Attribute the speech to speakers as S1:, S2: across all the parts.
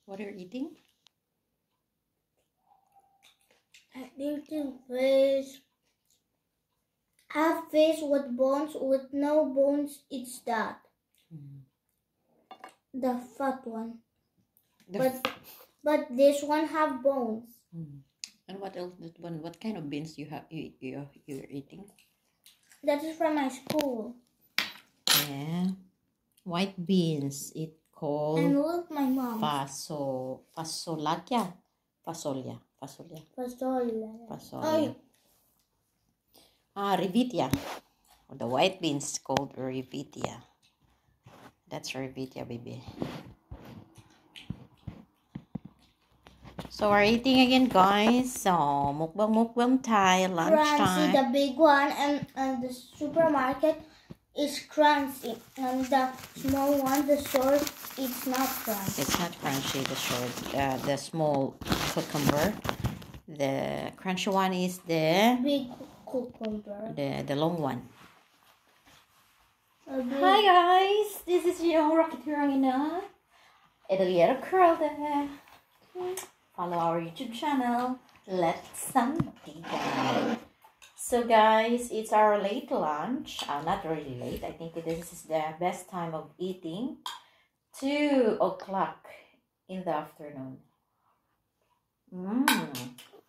S1: What are you eating?
S2: I'm eating fish. Have fish with bones, with no bones, it's that. The fat one. But this one have bones.
S1: And what else? That one? What kind of beans you're eating?
S2: That is from my school.
S1: Yeah, white beans. It called.
S2: And look, my mom.
S1: Fasolya. Revitia. The white beans called Revitia. That's Revitia, baby. So we're eating again, guys. So mukbang time, lunchtime.
S2: Crunchy, the big one, and the supermarket is crunchy, and the small one, the short, it's not crunchy.
S1: It's not crunchy. The short, the small cucumber. The crunchy one is the
S2: big cucumber.
S1: The long one. Hi guys, this is your Rocketeerina. And a little curl there. Follow our YouTube channel. Let's dig. So guys, it's our late lunch. Not really late. I think this is the best time of eating. 2 o'clock in the afternoon.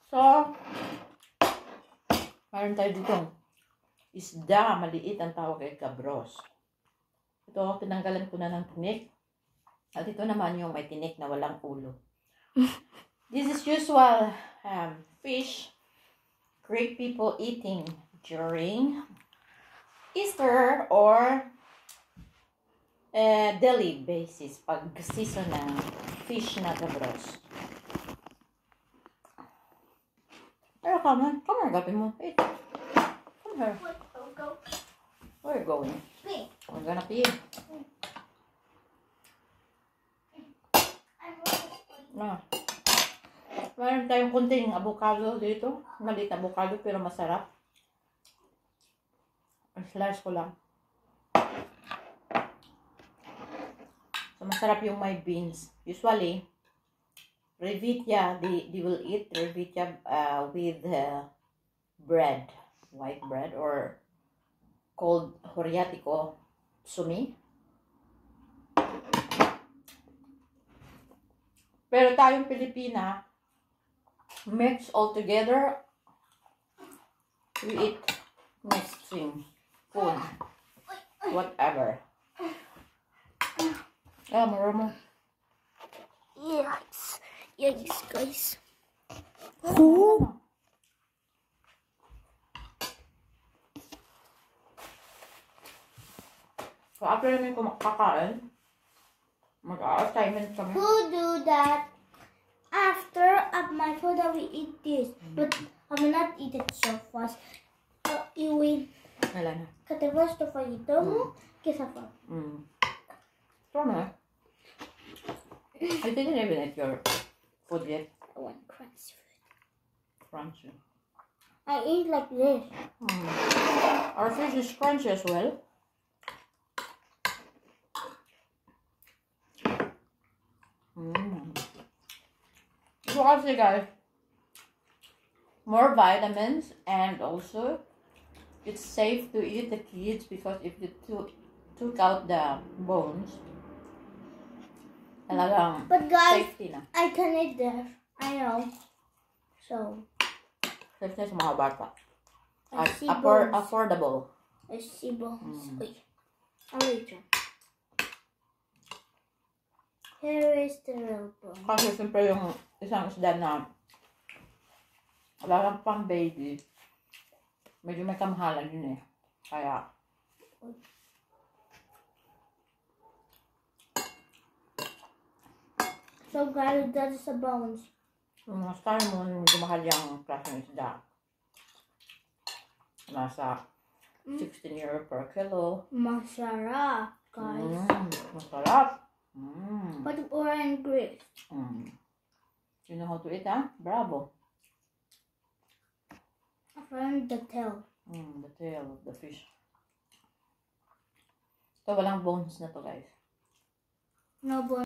S1: So, mayroon tayo ditong isda, maliit ang tawag ay cabros. Ito, tinanggalan ko na ng tinik. At ito naman yung may tinik na walang ulo. This is usual fish Greek people eating during Easter or daily basis pag season ng fish na cabros. Pero come on, gapin mo. Eat. Come here. Where are you going?
S2: Pee.
S1: We're gonna pee. No. Mayroon tayong kunting avocado dito. Maliit na avocado pero masarap. Slice ko lang. So masarap yung may beans. Usually, Revitia, they will eat Revitia with bread. White bread or called Horiatico Sumi. Pero tayong Pilipina, mix all together, we eat mixing food, whatever. Maramo.
S2: Yikes, guys.
S1: So after namin kakain, mag-assignment kami.
S2: Who do that? After my food, we eat this, but I will not eat it so fast. You will.
S1: Wala na.
S2: Katapos to for ito mo, kisa pa.
S1: So na. I didn't even eat your food yet.
S2: I want crunchy food.
S1: Crunchy.
S2: I eat like this.
S1: Our fish is crunchy as well. So also guys, more vitamins, and also it's safe to eat the kids because if you took out the bones, talagang
S2: but guys,
S1: safety na.
S2: I can eat there. I know. So
S1: Safety sa mga bata.
S2: I see bones.
S1: Affordable.
S2: I see bones. Wait. I'll eat them. Here is the real bone.
S1: Kasi siyempre yung isang isda na wala lang pang baby, medyo may kamahalan yun eh. Kaya
S2: so guys, that is the bones.
S1: mas tayo mo medyo mahal yung klase ng isda. Nasa 16 euro per kilo.
S2: Masarap, guys.
S1: Masarap.
S2: But we're in Greece.
S1: You know how to eat, huh? Bravo.
S2: I found the tail.
S1: The tail of the fish. Ito, walang bones na to, guys.
S2: No bones.